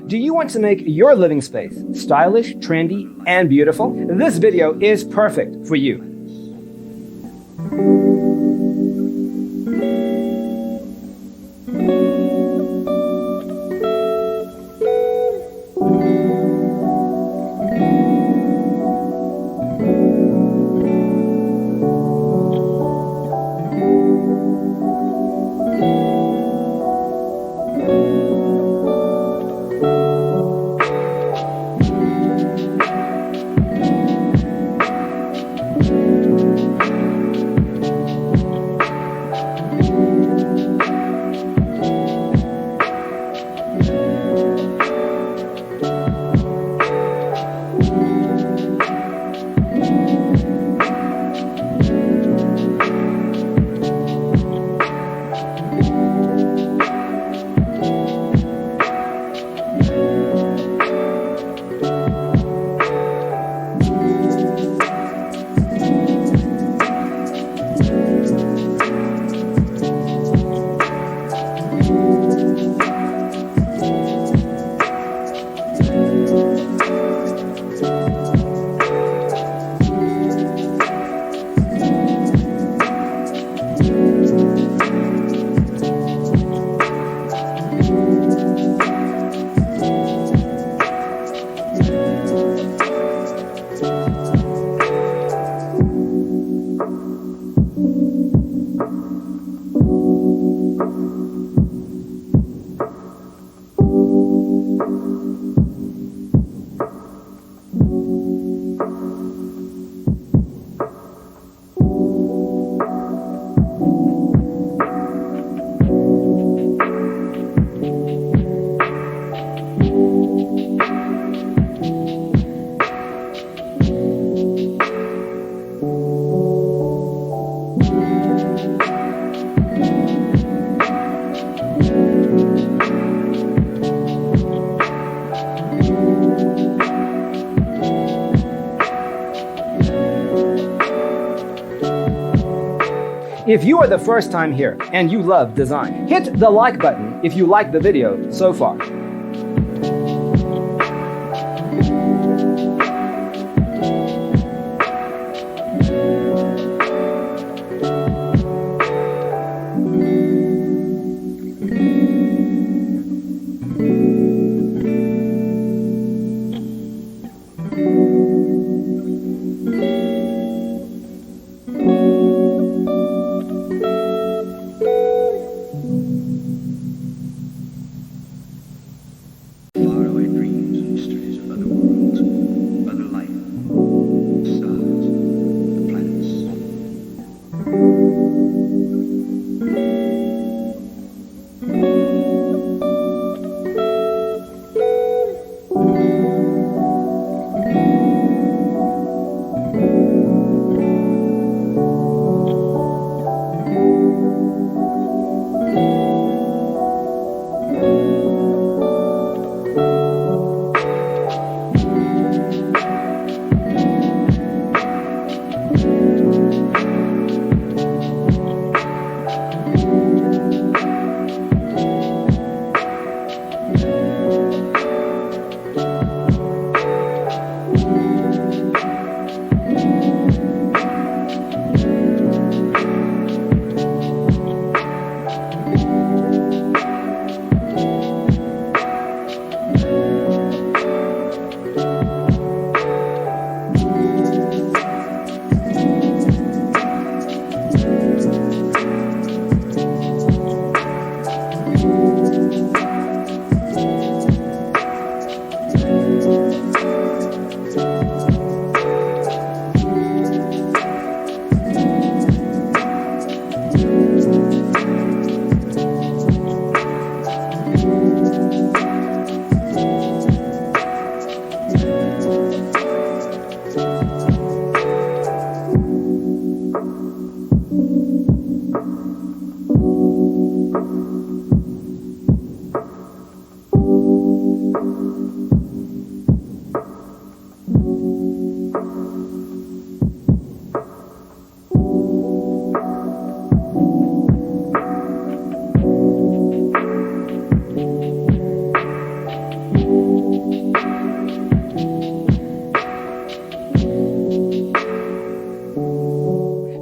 Do you want to make your living space stylish, trendy, and beautiful? This video is perfect for you. If you are the first time here and you love design, hit the like button if you like the video so far.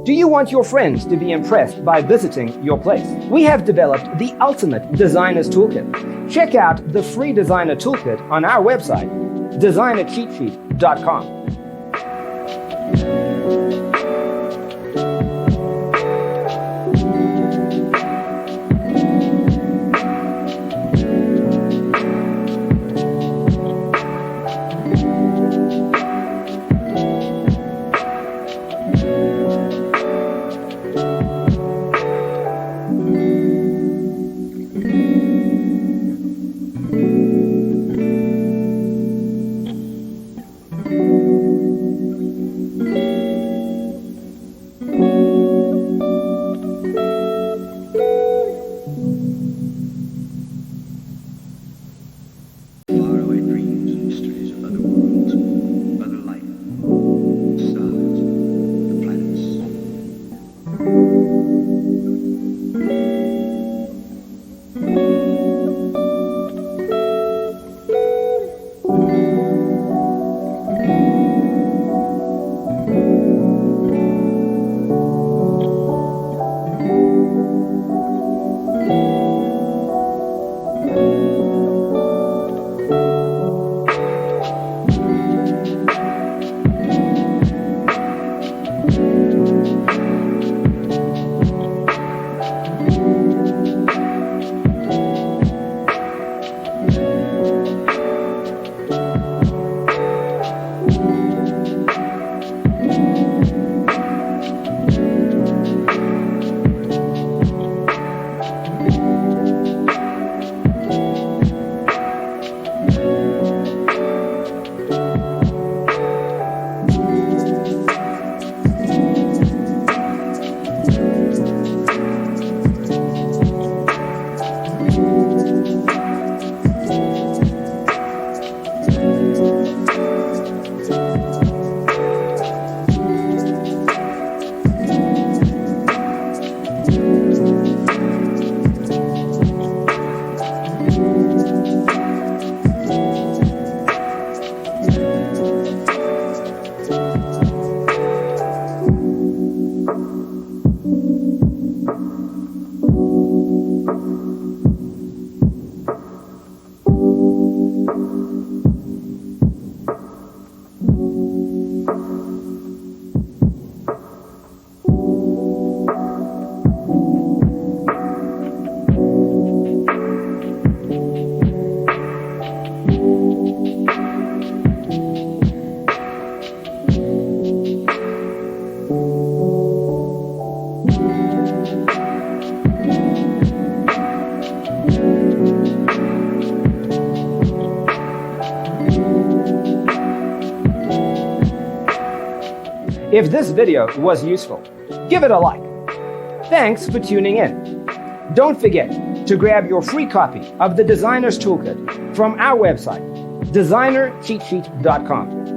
Do you want your friends to be impressed by visiting your place? We have developed the ultimate designer's toolkit. Check out the free designer toolkit on our website, designercheatsheet.com. Faraway dreams and mysteries of other worlds, other life, stars, the If this video was useful, give it a like. Thanks for tuning in. Don't forget to grab your free copy of the Designer's Toolkit from our website, designercheatsheet.com.